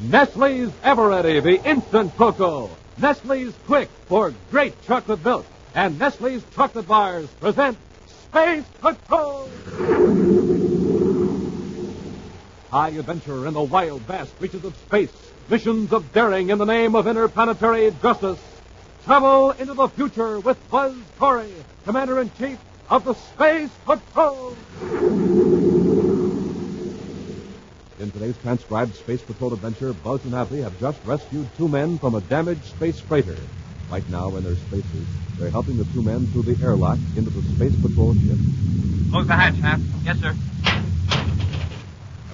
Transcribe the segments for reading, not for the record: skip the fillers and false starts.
Nestle's Eveready, the instant cocoa. Nestle's Quick for great chocolate milk. And Nestle's chocolate bars present Space Patrol. High adventure in the wild, vast reaches of space. Missions of daring in the name of interplanetary justice. Travel into the future with Buzz Corey, Commander-in-Chief of the Space Patrol. In today's transcribed Space Patrol adventure, Buzz and Happy have just rescued two men from a damaged space freighter. Right now, in their spaces, they're helping the two men through the airlock into the Space Patrol ship. Close the hatch, Hap. Yes, sir.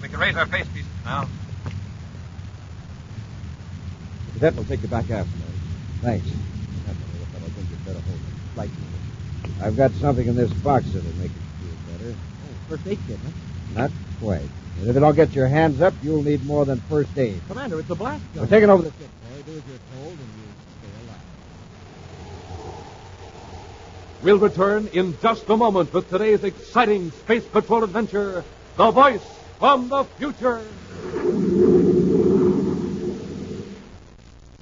We can raise our face pieces now. The cadet will take you back aft, man. Thanks. I think you'd better hold the flight unit. I've got something in this box that'll make it feel better. Oh, first aid kit, huh? Not quite. And if you don't get your hands up, you'll need more than first aid. Commander, it's a blast gun. We're taking over the ship, boy. Do as you're told, and you'll stay alive. We'll return in just a moment with today's exciting Space Patrol adventure, The Voice from the Future.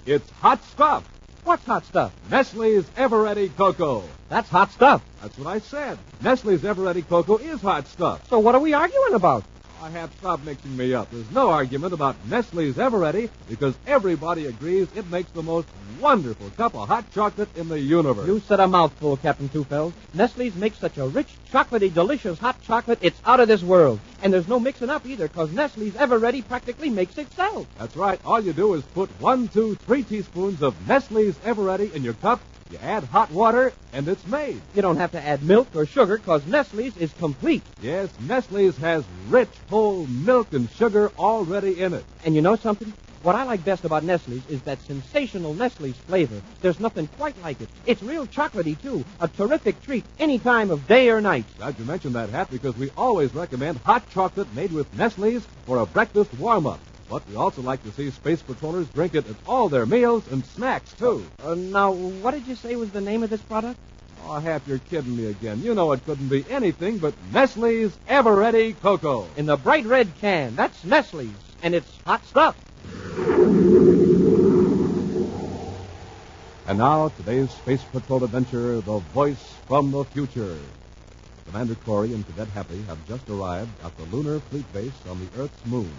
It's hot stuff. What's hot stuff? Nestle's Eveready Cocoa. That's hot stuff. That's what I said. Nestle's Eveready Cocoa is hot stuff. So what are we arguing about? I have stopped mixing me up. There's no argument about Nestle's Eveready because everybody agrees it makes the most wonderful cup of hot chocolate in the universe. You said a mouthful, Captain Twofells. Nestle's makes such a rich, chocolatey, delicious hot chocolate, it's out of this world. And there's no mixing up either, because Nestle's Eveready practically makes itself. That's right. All you do is put 1, 2, 3 teaspoons of Nestle's Eveready in your cup. You add hot water, and it's made. You don't have to add milk or sugar, because Nestle's is complete. Yes, Nestle's has rich, whole milk and sugar already in it. And you know something? What I like best about Nestle's is that sensational Nestle's flavor. There's nothing quite like it. It's real chocolatey, too. A terrific treat any time of day or night. Glad you mentioned that, Hap, because we always recommend hot chocolate made with Nestle's for a breakfast warm-up. But we also like to see Space Patrollers drink it at all their meals and snacks, too. Now, what did you say was the name of this product? Oh, Hap, you're kidding me again. You know it couldn't be anything but Nestle's Eveready Cocoa. In the bright red can. That's Nestle's. And it's hot stuff. And now, today's Space Patrol adventure, The Voice from the Future. Commander Corey and Cadet Happy have just arrived at the Lunar Fleet Base on the Earth's moon.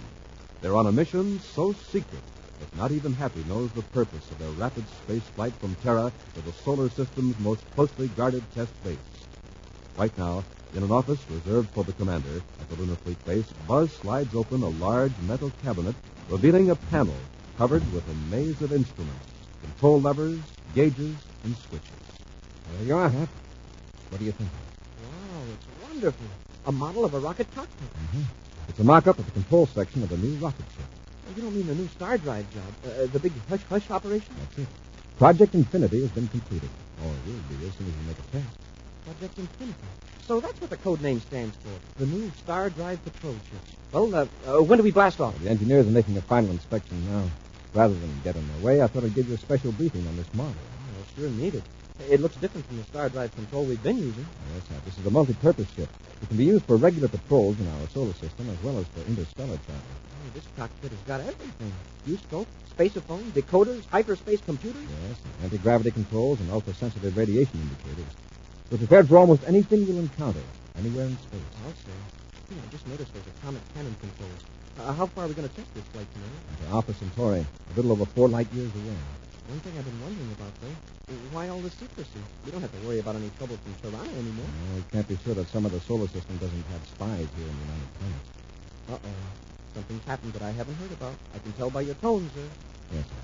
They're on a mission so secret that not even Happy knows the purpose of their rapid space flight from Terra to the solar system's most closely guarded test base. Right now, in an office reserved for the commander at the Lunar Fleet Base, Buzz slides open a large metal cabinet revealing a panel covered with a maze of instruments, control levers, gauges, and switches. There you are, Hap. What do you think? Wow, it's wonderful. A model of a rocket cockpit. Mm-hmm. It's a mock-up of the control section of a new rocket ship. Oh, you don't mean the new star drive job, the big hush-hush operation? That's it. Project Infinity has been completed. Or it will be as soon as we make a test. Project Infinity. So that's what the code name stands for. The new star drive patrol ship. Well, when do we blast off? The engineers are making a final inspection now. Rather than get in their way, I thought I'd give you a special briefing on this model. Oh, sure needed. It looks different from the star drive control we've been using. Yes, Hap. This is a multi-purpose ship. It can be used for regular patrols in our solar system as well as for interstellar travel. Oh, this cockpit has got everything. Viewscope, spaceophone, decoders, hyperspace computers. Yes, anti-gravity controls and ultra-sensitive radiation indicators. We're prepared for almost anything you'll encounter, anywhere in space. I'll say. I just noticed there's atomic cannon controls. How far are we going to test this flight, Commander? To Alpha Centauri, a little over 4 light years away. One thing I've been wondering about, though, why all this secrecy? We don't have to worry about any trouble from Toronto anymore. No, we can't be sure that some of the solar system doesn't have spies here in the United Planets. Uh-oh. Something's happened that I haven't heard about. I can tell by your tone, sir. Yes, sir.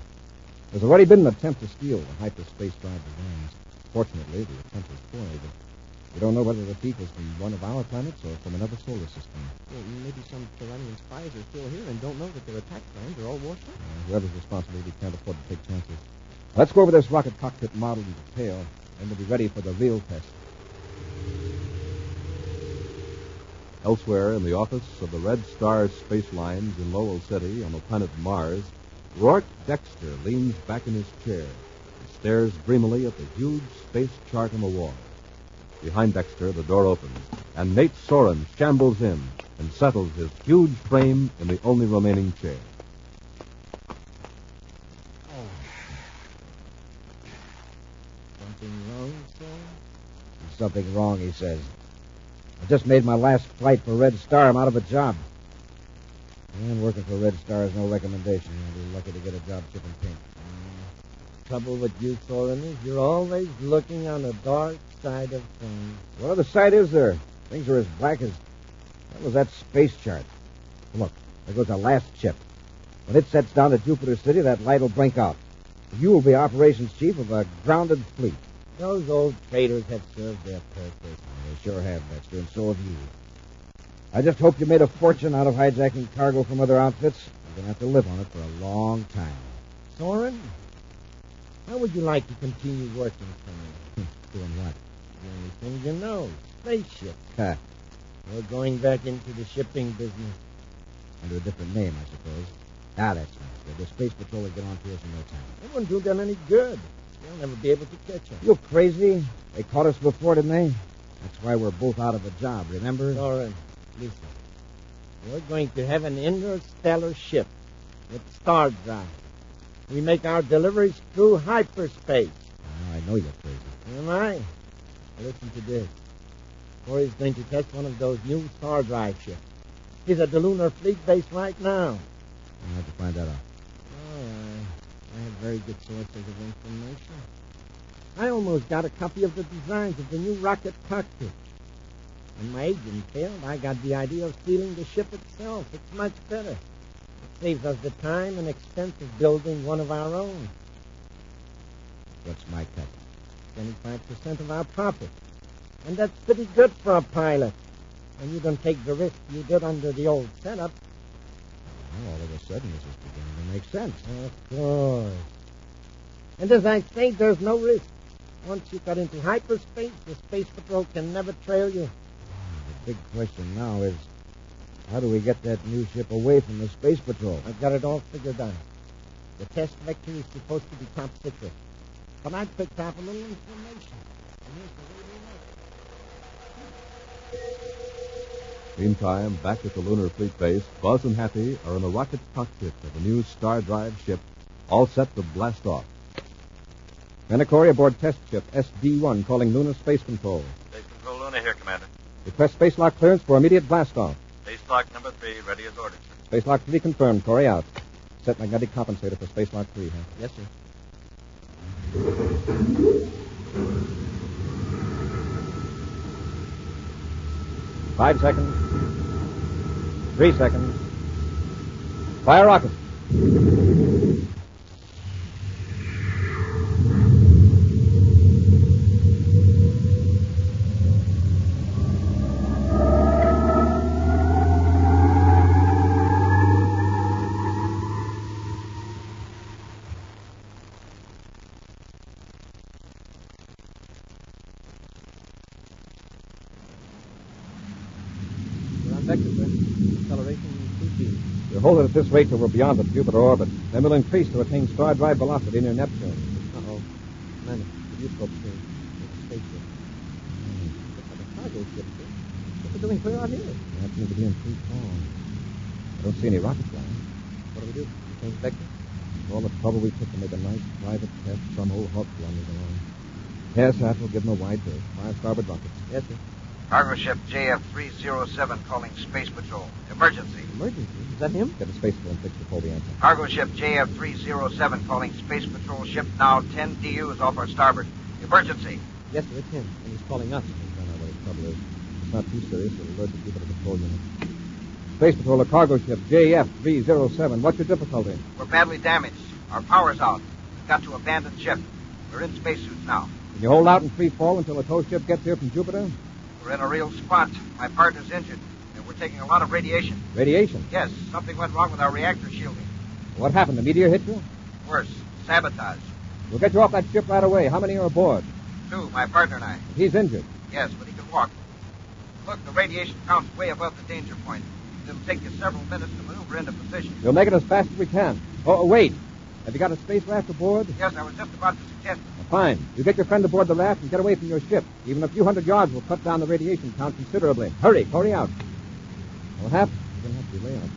There's already been an attempt to steal the hyperspace drive designs. Fortunately, the attempt was foiled. We don't know whether the thief was from one of our planets or from another solar system. Well, maybe some Turanian spies are still here and don't know that their attack plans are all washed up. Whoever's responsible, we can't afford to take chances. Let's go over this rocket cockpit model in detail, and we'll be ready for the real test. Elsewhere in the office of the Red Star Space Lines in Lowell City on the planet Mars, Rourke Dexter leans back in his chair and stares dreamily at the huge space chart on the wall. Behind Dexter, the door opens, and Nate Soren shambles in and settles his huge frame in the only remaining chair. something wrong, he says. I just made my last flight for Red Star. I'm out of a job. And working for Red Star is no recommendation. You'll be lucky to get a job shipping paint. Trouble with you, Thorin, is you're always looking on the dark side of things. What other side is there? Things are as black as... What was that space chart? Look, there goes our last ship. When it sets down at Jupiter City, that light will blink out. You will be operations chief of a grounded fleet. Those old traitors have served their purpose. They sure have, Dexter, and so have you. I just hope you made a fortune out of hijacking cargo from other outfits. You're going to have to live on it for a long time. Thorin, how would you like to continue working for me? Doing what? The only thing you know, spaceships. Ha. We're going back into the shipping business. Under a different name, I suppose. Ah, that's nice. The Space Patrol will get on to us in no time. It wouldn't do them any good. They'll never be able to catch us. You crazy? They caught us before, didn't they? That's why we're both out of a job, remember? Thorin, listen. We're going to have an interstellar ship with star drive. We make our deliveries through hyperspace. Oh, I know you're crazy. Am I? Listen to this. Corey's going to test one of those new star drive ships. He's at the lunar fleet base right now. I'll have to find that out. Oh, I have very good sources of information. I almost got a copy of the designs of the new rocket cockpit. When my agent failed, I got the idea of stealing the ship itself. It's much better. It saves us the time and expense of building one of our own. What's my cut? 25% of our profit. And that's pretty good for a pilot. And you don't take the risk you did under the old setup. Well, all of a sudden, this is beginning to make sense. Of course. And as I say, there's no risk. Once you got into hyperspace, the Space Patrol can never trail you. The big question now is, how do we get that new ship away from the Space Patrol? I've got it all figured out. The test vector is supposed to be top secret. But I picked up a little information. And here's the way Meantime, back at the Lunar Fleet Base, Buzz and Happy are in the rocket cockpit of a new star drive ship, all set to blast off. Corey aboard test ship SD-1 calling Lunar Space Control. Space Control Luna here, Commander. Request space lock clearance for immediate blast off. Space lock number 3, ready as ordered. Space lock 3 confirmed. Corey out. Set magnetic compensator for space lock 3, huh? Yes, sir. 5 seconds. 3 seconds. Fire rocket. We'll hold it at this rate till we're beyond the Jupiter orbit. Then we'll increase to attain star drive velocity near Neptune. Uh-oh. Commander, the viewscope screen. It's a spaceship. Looks like a cargo ship, sir. What's it doing clear out here? That seems to be in free fall. I don't see any rocket flying. What do we do? Change vector? All the trouble we took to make a nice private test, some old hawk blunders along. Yes, that will give them a wide berth. 5 starboard rockets. Yes, sir. Cargo ship JF-307 calling Space Patrol. Emergency. Emergency? Is that him? Get the space and fix before we answer. Cargo ship JF-307 calling Space Patrol ship now 10 DUs off our starboard. Emergency. Yes, sir, it's him. And he's calling us. I don't know what the trouble is. It's not too serious. We'll alert the Jupiter Patrol Unit. Space Patrol, a cargo ship, JF-307. What's your difficulty? We're badly damaged. Our power's out. We've got to abandon ship. We're in spacesuits now. Can you hold out in free fall until the tow ship gets here from Jupiter? We're in a real spot. My partner's injured, and we're taking a lot of radiation. Radiation? Yes, something went wrong with our reactor shielding. What happened? The meteor hit you? Worse, sabotage. We'll get you off that ship right away. How many are aboard? 2, my partner and I. He's injured. Yes, but he can walk. Look, the radiation count's way above the danger point. It'll take you several minutes to maneuver into position. We'll make it as fast as we can. Oh, wait. Have you got a space raft aboard? Yes, I was just about to suggest it. Fine. You get your friend aboard the raft and get away from your ship. Even a few hundred yards will cut down the radiation count considerably. Hurry, Corey out. Well, Hap, you're going to have to delay our camp.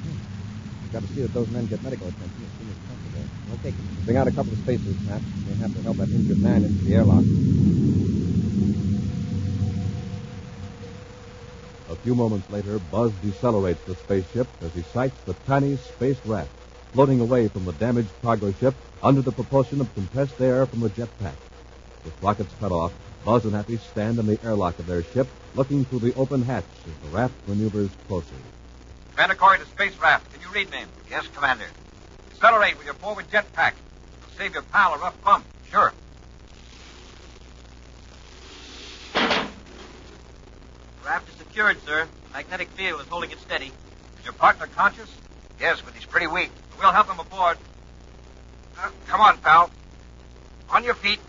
We've got to see that those men get medical attention as soon as possible. Okay. Bring out a couple of spacesuits, Hap. We'll have to help that injured man into the airlock. A few moments later, Buzz decelerates the spaceship as he sights the tiny space raft floating away from the damaged cargo ship under the propulsion of compressed air from the jetpack. With rockets cut off, Buzz and Happy stand in the airlock of their ship, looking through the open hatch as the raft maneuvers closer. Commander Corey to space raft. Can you read me? Yes, Commander. Accelerate with your forward jetpack. It'll save your pal a rough bump. Sure. Raft is secured, sir. Magnetic field is holding it steady. Is your partner conscious? Yes, but he's pretty weak. We'll help him aboard. Come on, pal. On your feet.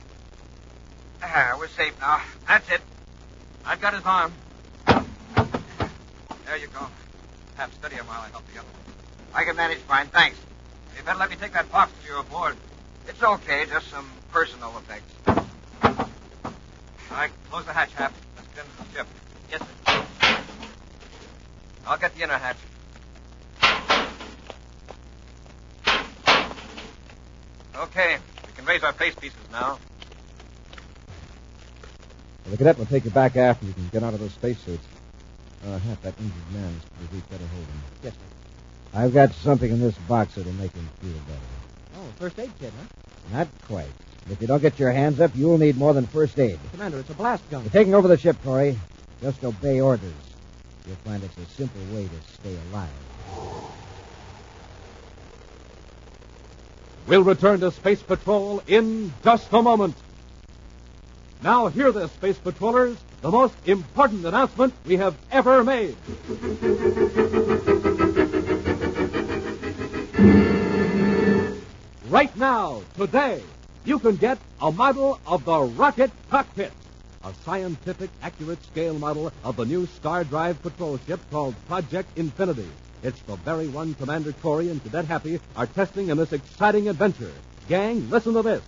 We're safe now. That's it. I've got his arm. There you go. Have steady him while I help the other one. I can manage fine, thanks. You better let me take that box till you're aboard. It's okay, just some personal effects. All right, close the hatch, Hap. Let's get into the ship. Yes, sir. I'll get the inner hatch. Okay, we can raise our face pieces now. Well, the cadet will take you back aft and you can get out of those spacesuits. Half that injured man is pretty weak. Better hold him. Yes, sir. I've got something in this box that'll make him feel better. Oh, first aid kit, huh? Not quite. If you don't get your hands up, you'll need more than first aid. Commander, it's a blast gun. We're taking over the ship, Corey. Just obey orders. You'll find it's a simple way to stay alive. We'll return to Space Patrol in just a moment. Now hear this, Space Patrollers, the most important announcement we have ever made. Right now, today, you can get a model of the rocket cockpit, a scientific, accurate scale model of the new Star Drive patrol ship called Project Infinity. It's the very one Commander Corey and Cadet Happy are testing in this exciting adventure. Gang, listen to this.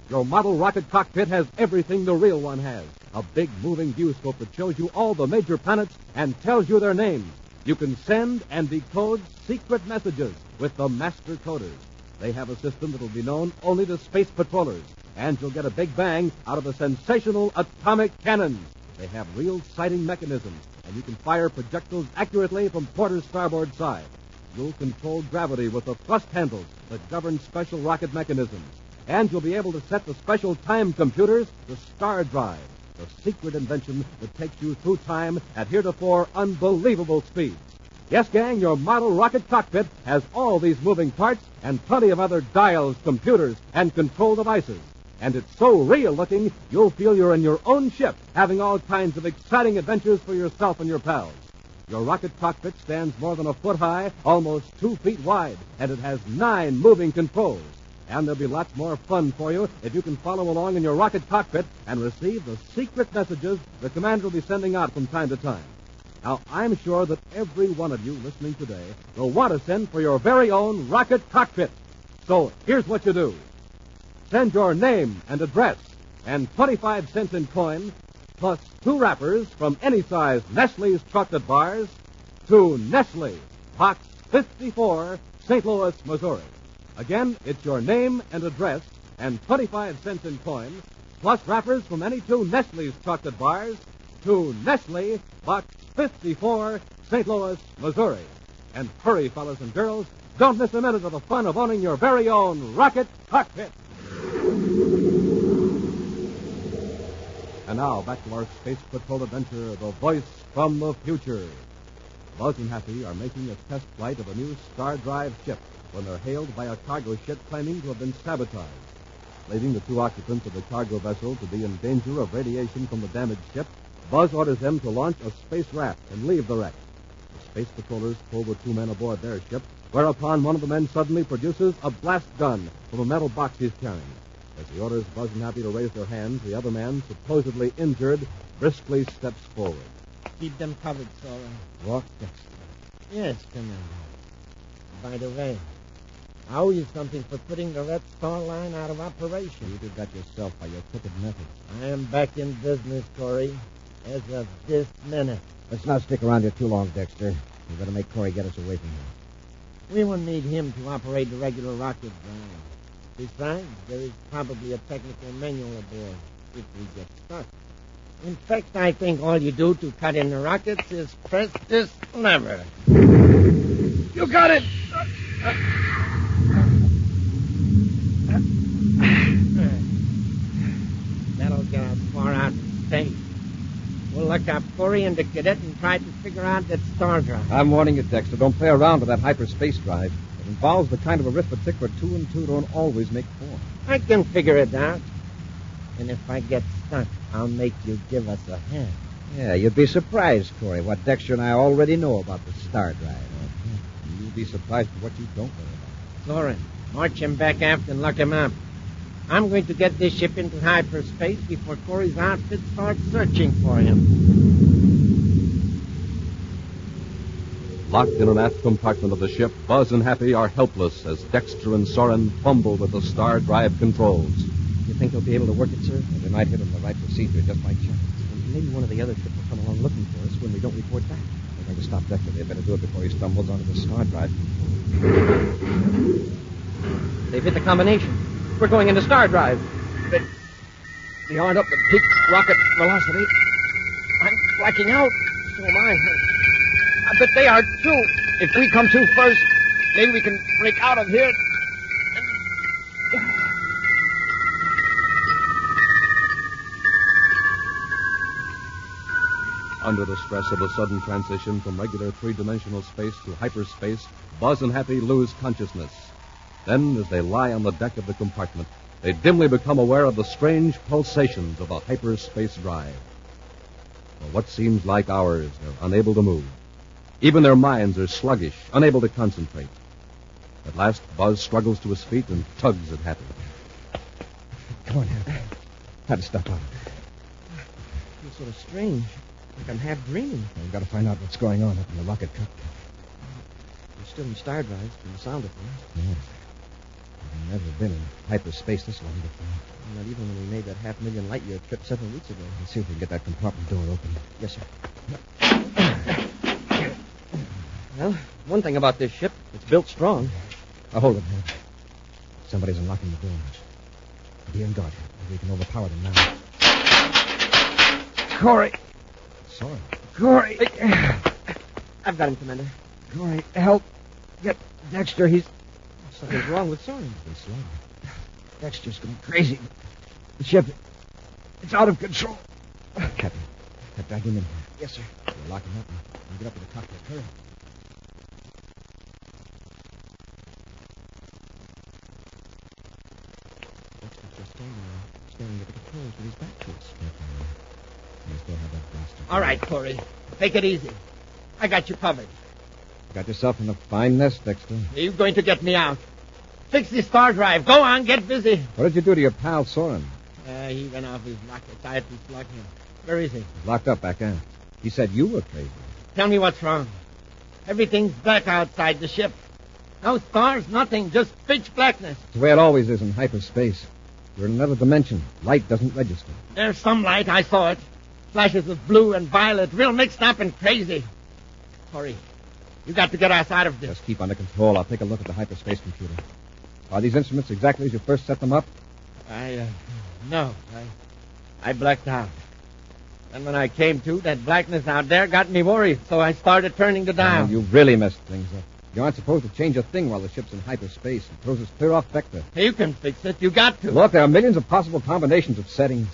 Your model rocket cockpit has everything the real one has. A big moving viewscope that shows you all the major planets and tells you their names. You can send and decode secret messages with the master coders. They have a system that will be known only to space patrollers. And you'll get a big bang out of the sensational atomic cannons. They have real sighting mechanisms, and you can fire projectiles accurately from porter's starboard side. You'll control gravity with the thrust handles that govern special rocket mechanisms. And you'll be able to set the special time computers to Star Drive, the secret invention that takes you through time at heretofore unbelievable speeds. Yes, gang, your model rocket cockpit has all these moving parts and plenty of other dials, computers, and control devices. And it's so real-looking, you'll feel you're in your own ship, having all kinds of exciting adventures for yourself and your pals. Your rocket cockpit stands more than a foot high, almost 2 feet wide, and it has 9 moving controls. And there'll be lots more fun for you if you can follow along in your rocket cockpit and receive the secret messages the commander will be sending out from time to time. Now, I'm sure that every one of you listening today will want to send for your very own rocket cockpit. So here's what you do. Send your name and address and 25 cents in coin plus 2 wrappers from any size Nestle's chocolate bars to Nestle, Box 54, St. Louis, Missouri. Again, it's your name and address and 25 cents in coin plus wrappers from any 2 Nestle's chocolate bars to Nestle, Box 54, St. Louis, Missouri. And hurry, fellas and girls, don't miss a minute of the fun of owning your very own rocket cockpit. And now, back to our Space Patrol adventure, The Voice from the Future. Buzz and Happy are making a test flight of a new Star Drive ship when they're hailed by a cargo ship claiming to have been sabotaged. Leaving the 2 occupants of the cargo vessel to be in danger of radiation from the damaged ship, Buzz orders them to launch a space raft and leave the wreck. The space patrollers pull the 2 men aboard their ship, whereupon one of the men suddenly produces a blast gun from a metal box he's carrying. As he orders Buzz and Happy to raise their hands, the other man, supposedly injured, briskly steps forward. Keep them covered, Sora. Walk, Dexter. Yes, Commander. By the way, I owe you something for putting the Red Star line out of operation. You did that yourself by your crooked method. I am back in business, Corey, as of this minute. Let's not stick around here too long, Dexter. We've got to make Corey get us away from here. We will need him to operate the regular rocket drive. Besides, there is probably a technical manual aboard if we get stuck. In fact, I think all you do to cut in the rockets is press this lever. You got it! That'll get us far out in space. We'll look up Corey and the cadet and try to figure out that star drive. I'm warning you, Dexter. Don't play around with that hyperspace drive. It involves the kind of arithmetic where 2 and 2 don't always make 4. I can figure it out. And if I get stuck, I'll make you give us a hand. Yeah, you'd be surprised, Corey, what Dexter and I already know about the star drive. You'll be surprised at what you don't know about. Soren, march him back aft and lock him up. I'm going to get this ship into hyperspace before Corey's outfit starts searching for him. Locked in an aft compartment of the ship, Buzz and Happy are helpless as Dexter and Soren fumble with the star drive controls. You think they'll be able to work it, sir? They might hit on the right procedure just by chance. Maybe one of the other ships will come along looking for us when we don't report back. They're going to stop Dexter. They better do it before he stumbles onto the star drive. They've hit the combination. We're going into star drive. They aren't up to peak rocket velocity. I'm blacking out. So am I. I bet they are, too. If we come to first, maybe we can break out of here. Under the stress of the sudden transition from regular three-dimensional space to hyperspace, Buzz and Happy lose consciousness. Then, as they lie on the deck of the compartment, they dimly become aware of the strange pulsations of a hyperspace drive. For what seems like hours, they're unable to move. Even their minds are sluggish, unable to concentrate. At last, Buzz struggles to his feet and tugs at Happy. Come on, Happy. Try to step out. Feels sort of strange. Like I'm half dreaming. We've got to find out what's going on up in the rocket cockpit. We're still in star drives from the sound of things. Yes. I've never been in hyperspace this long before. Not even when we made that 500,000 light-year trip several weeks ago. Let's see if we can get that compartment door open. Yes, sir. Well, one thing about this ship, it's built strong. Now, hold it, Happy. Somebody's unlocking the doors. Be on guard. Maybe we can overpower them now. Corey! Sorry. Corey! I've got him, Commander. Corey, help. Get Dexter. Something's wrong with Soren. He's been slugged. Dexter's going crazy. The ship, it's out of control. Captain, drag him in here. Yes, sir. We'll lock him up and get up to the cockpit. Hurry. Dexter's just standing there, staring at the controls with his back to us. You still have that blaster. All right, Corey. Take it easy. I got you covered. Got yourself in a fine nest, Dexter. Are you going to get me out? Fix the star drive. Go on, get busy. What did you do to your pal, Soren? He went off his rockets. I had to slug him. Where is he? He's locked up back aft. He said you were crazy. Tell me what's wrong. Everything's black outside the ship. No stars, nothing, just pitch blackness. It's the way it always is in hyperspace. You're in another dimension. Light doesn't register. There's some light. I saw it. Flashes of blue and violet, real mixed up and crazy. Corey, you got to get us out of this. Just keep under control. I'll take a look at the hyperspace computer. Are these instruments exactly as you first set them up? No. I blacked out. And when I came to, that blackness out there got me worried, so I started turning the dial. Oh, you really messed things up. You aren't supposed to change a thing while the ship's in hyperspace. It throws us clear off vector. You can fix it. You got to. Look, there are millions of possible combinations of settings.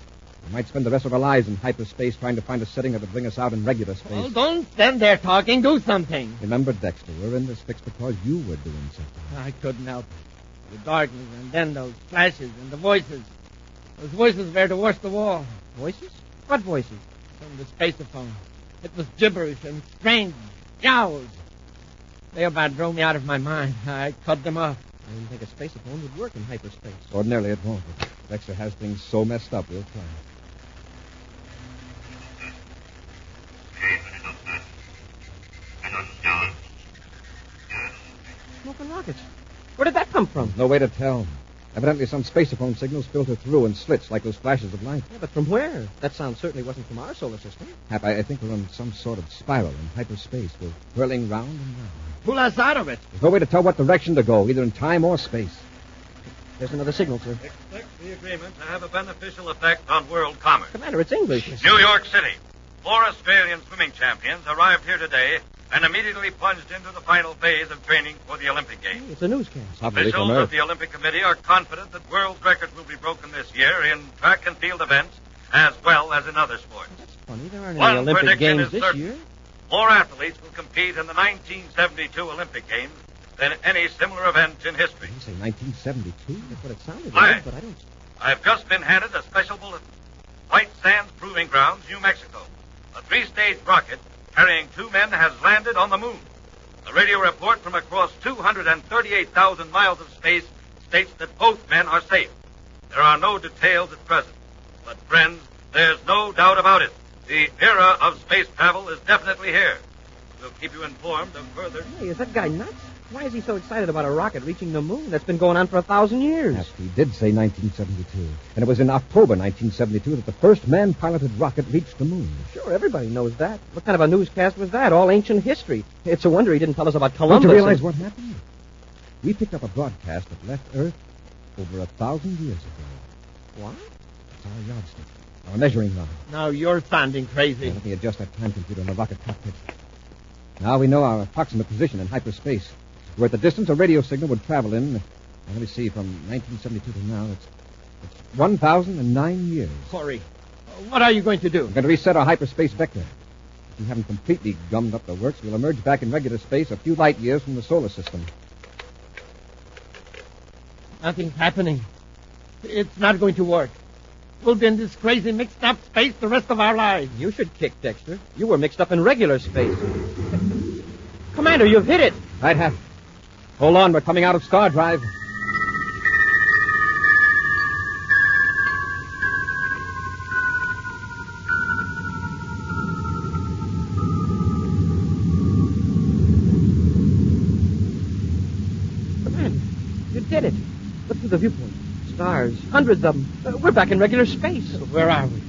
We might spend the rest of our lives in hyperspace trying to find a setting that would bring us out in regular space. Well, don't stand there talking. Do something. Remember, Dexter, we're in this fix because you were doing something. I couldn't help it. The darkness and then those flashes and the voices. Those voices were the worst of all. Voices? What voices? From the spaceophone. It was gibberish and strange yowls. They about drove me out of my mind. I cut them off. I didn't think a spaceophone would work in hyperspace. Ordinarily it won't, but Dexter has things so messed up, we'll try. Smoking rockets. Where did that come from? No way to tell. Evidently some spaceophone signals filter through in slits like those flashes of light. Yeah, but from where? That sound certainly wasn't from our solar system. Hap, I think we're on some sort of spiral in hyperspace. We're whirling round and round. Pull us out of it. There's no way to tell what direction to go, either in time or space. There's another signal, sir. Expect the agreement to have a beneficial effect on world commerce. Commander, it's English. New York City. 4 Australian swimming champions arrived here today and immediately plunged into the final phase of training for the Olympic Games. It's a newscast. Officials of the Olympic Committee are confident that world records will be broken this year in track and field events as well as in other sports. That's funny. There aren't One any Olympic prediction Games is this certain. year. More athletes will compete in the 1972 Olympic Games than any similar event in history. You say 1972? That's what it sounded Aye. like, but I don't... I've just been handed a special bulletin. White Sands Proving Grounds, New Mexico. A 3-stage rocket carrying 2 men has landed on the moon. A radio report from across 238,000 miles of space states that both men are safe. There are no details at present. But, friends, there's no doubt about it. The era of space travel is definitely here. We'll keep you informed of further... Hey, is that guy nuts? Why is he so excited about a rocket reaching the moon? That's been going on for 1,000 years. Yes, he did say 1972. And it was in October 1972 that the first man-piloted rocket reached the moon. Sure, everybody knows that. What kind of a newscast was that? All ancient history. It's a wonder he didn't tell us about Don't Columbus. you realize what happened? We picked up a broadcast that left Earth over 1,000 years ago. What? It's our yardstick, our measuring line. Now you're sounding crazy. Let me adjust that time computer in the rocket cockpit. Now we know our approximate position in hyperspace. We're at the distance a radio signal would travel in. Now, let me see, from 1972 to now, it's 1,009 years. Corey, what are you going to do? We're going to reset our hyperspace vector. If we haven't completely gummed up the works, we'll emerge back in regular space a few light years from the solar system. Nothing's happening. It's not going to work. We'll be in this crazy mixed-up space the rest of our lives. You should kick, Dexter. You were mixed up in regular space. Commander, you've hit it. Right, Hap. Hold on, we're coming out of star drive. Commander, you did it. Look through the viewport. Stars, hundreds of them. We're back in regular space. Where are we?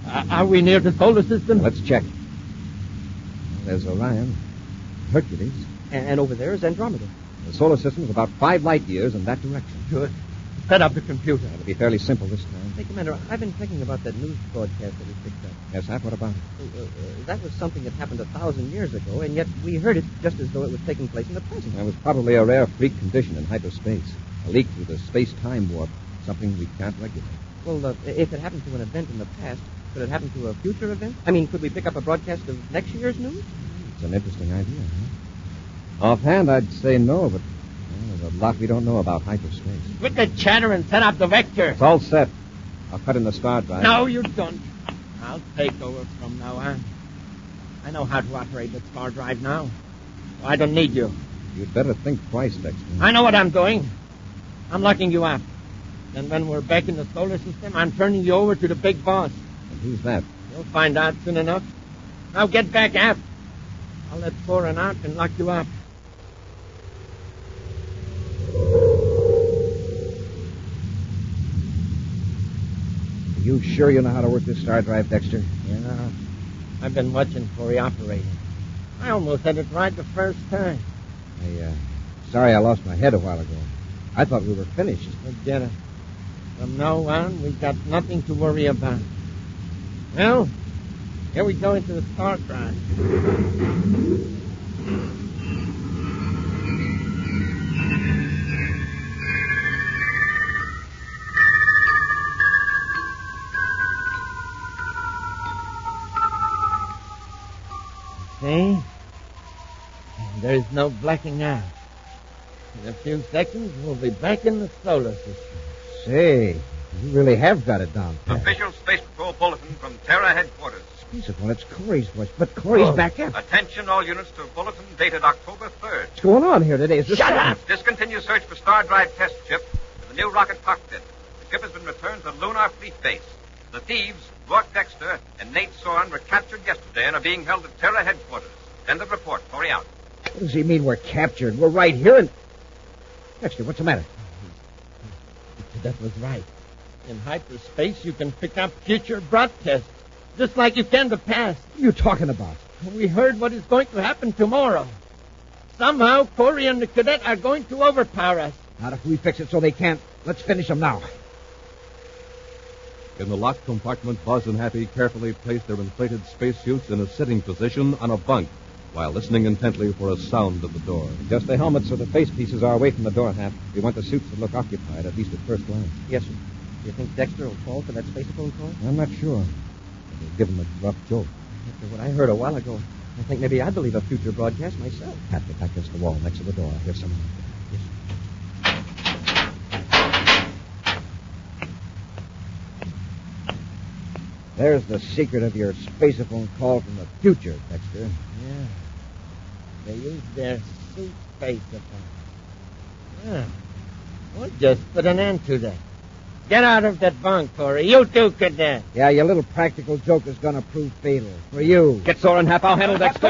Are we near the solar system? Let's check. There's Orion, Hercules. And over there is Andromeda. The solar system is about 5 light years in that direction. Good. Set up the computer. It'll be fairly simple this time. Hey, Commander, I've been thinking about that news broadcast that we picked up. Yes, Hap, what about it? That was something that happened 1,000 years ago, and yet we heard it just as though it was taking place in the present. That was probably a rare freak condition in hyperspace. A leak through the space-time warp. Something we can't regulate. Well, if it happened to an event in the past, could it happen to a future event? I mean, could we pick up a broadcast of next year's news? It's an interesting idea, huh? Offhand, I'd say no, but there's a lot we don't know about hyperspace. Quit the chatter and set up the vector. It's all set. I'll cut in the star drive. No, you don't. I'll take over from now on. I know how to operate the star drive now. I don't need you. You'd better think twice, Dexter. I know what I'm doing. I'm locking you up. And when we're back in the solar system, I'm turning you over to the big boss. And who's that? You'll find out soon enough. Now get back aft. I'll let Foreign out and lock you up. Are you sure you know how to work this star drive, Dexter? Yeah. I've been watching Corey operating. I almost had it right the first time. Sorry I lost my head a while ago. I thought we were finished. Forget it. From now on, we've got nothing to worry about. Well, here we go into the star drive. See? There's no blacking out. In a few seconds, we'll be back in the solar system. Say, you really have got it down. Official Space Patrol bulletin from Terra headquarters. Space Patrol, it's Corey's voice, but Corey's back up. Attention all units to bulletin dated October 3rd. What's going on here today? Is this... Shut up! Discontinue search for star drive test ship and the new rocket cockpit. The ship has been returned to Lunar Fleet Base. The thieves, Rourke Dexter and Nate Soren, were captured yesterday and are being held at Terra headquarters. End of report. Corey out. What does he mean we're captured? We're right here and... Dexter, what's the matter? That was right. In hyperspace, you can pick up future broadcasts, just like you can the past. What are you talking about? We heard what is going to happen tomorrow. Somehow, Corey and the cadet are going to overpower us. Not if we fix it so they can't. Let's finish them now. In the locked compartment, Buzz and Happy carefully placed their inflated spacesuits in a sitting position on a bunk while listening intently for a sound at the door. Just the helmets so the face pieces are away from the door, Hap. We want the suits to look occupied, at least at first glance. Yes, sir. Do you think Dexter will fall for that spacephone call? I'm not sure. We'll give him a rough joke. After what I heard a while ago, I think maybe I'd believe a future broadcast myself. Hap, get back against the wall next to the door. I hear someone. Yes, There's the secret of your spaceophone call from the future, Dexter. Yeah. They use their suit spaceophone. Yeah. We'll just put an end to that. Get out of that bunk, Corey. You too, Cadet. Yeah, your little practical joke is going to prove fatal. For you. Get Soren, Hap. I'll handle Dexter.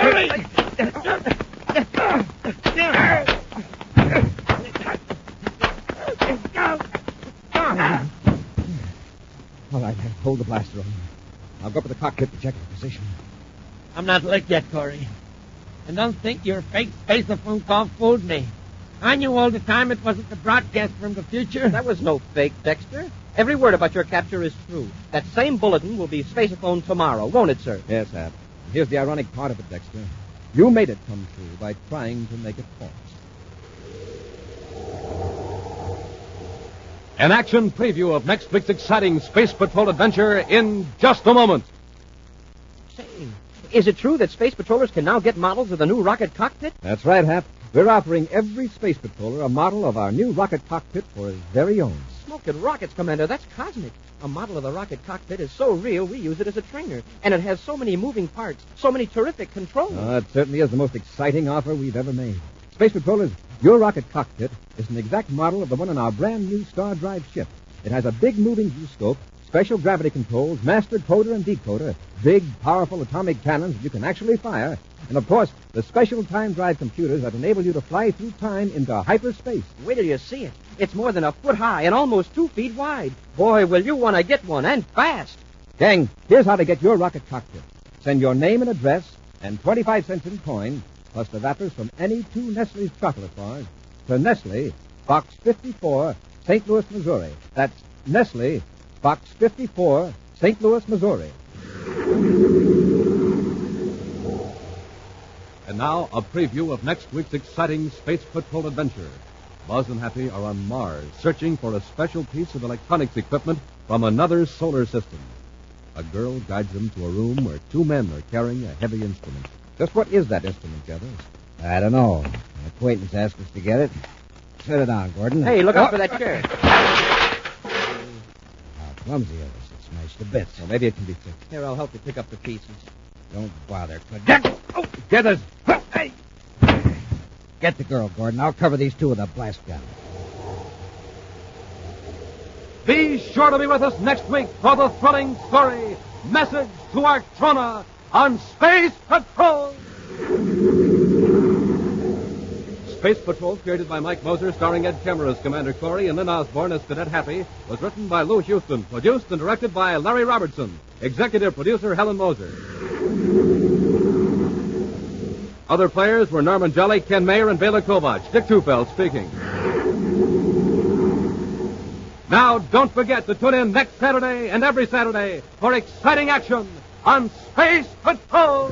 All right, hold the blaster on. I'll go up to the cockpit to check the position. I'm not licked yet, Corey. And don't think your fake spaceophone call fooled me. I knew all the time it wasn't the broadcast from the future. That was no fake, Dexter. Every word about your capture is true. That same bulletin will be spaceophone tomorrow, won't it, sir? Yes, Hap. Here's the ironic part of it, Dexter. You made it come true by trying to make it false. An action preview of next week's exciting Space Patrol adventure in just a moment. Say, is it true that space patrollers can now get models of the new rocket cockpit? That's right, Hap. We're offering every space patroller a model of our new rocket cockpit for his very own. Smoking rockets, Commander. That's cosmic. A model of the rocket cockpit is so real, we use it as a trainer. And it has so many moving parts, so many terrific controls. It certainly is the most exciting offer we've ever made. Space patrollers, your rocket cockpit is an exact model of the one on our brand new Star Drive ship. It has a big moving viewscope, special gravity controls, master coder and decoder, big, powerful atomic cannons that you can actually fire, and, of course, the special time drive computers that enable you to fly through time into hyperspace. Wait till you see it. It's more than a foot high and almost 2 feet wide. Boy, will you want to get one, and fast. Gang, here's how to get your rocket cockpit. Send your name and address and 25 cents in coin, plus the wrappers from any 2 Nestle's chocolate bars, to Nestle, Box 54, St. Louis, Missouri. That's Nestle, Box 54, St. Louis, Missouri. And now, a preview of next week's exciting Space Patrol adventure. Buzz and Happy are on Mars, searching for a special piece of electronics equipment from another solar system. A girl guides them to a room where 2 men are carrying a heavy instrument. Just what is that instrument, Gathers? I don't know. My acquaintance asked us to get it. Set it down, Gordon. Hey, look out for that chair. How clumsy it is. It smashed to bits. Well, maybe it can be fixed. Here, I'll help you pick up the pieces. Don't bother, Cadet. Oh, Gathers. Hey. Get the girl, Gordon. I'll cover these 2 with a blast gun. Be sure to be with us next week for the thrilling story, Message to Arctrona on Space Patrol. Space Patrol, created by Mike Moser, starring Ed Kemmer as Commander Corey and Lynn Osborne as Cadet Happy, was written by Lou Houston, produced and directed by Larry Robertson, executive producer Helen Moser. Other players were Norman Jelly, Ken Mayer, and Bela Kovach. Dick Tufeld speaking. Now, don't forget to tune in next Saturday and every Saturday for exciting action on Space Patrol.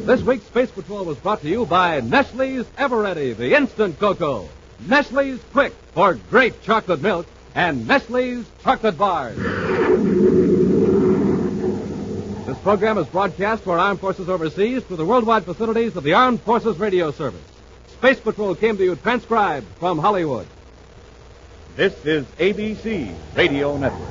This week's Space Patrol was brought to you by Nestle's Eveready, the instant cocoa, Nestle's Quick for great chocolate milk, and Nestle's chocolate bars. This program is broadcast to our armed forces overseas through the worldwide facilities of the Armed Forces Radio Service. Space Patrol came to you transcribed from Hollywood. This is ABC Radio Network.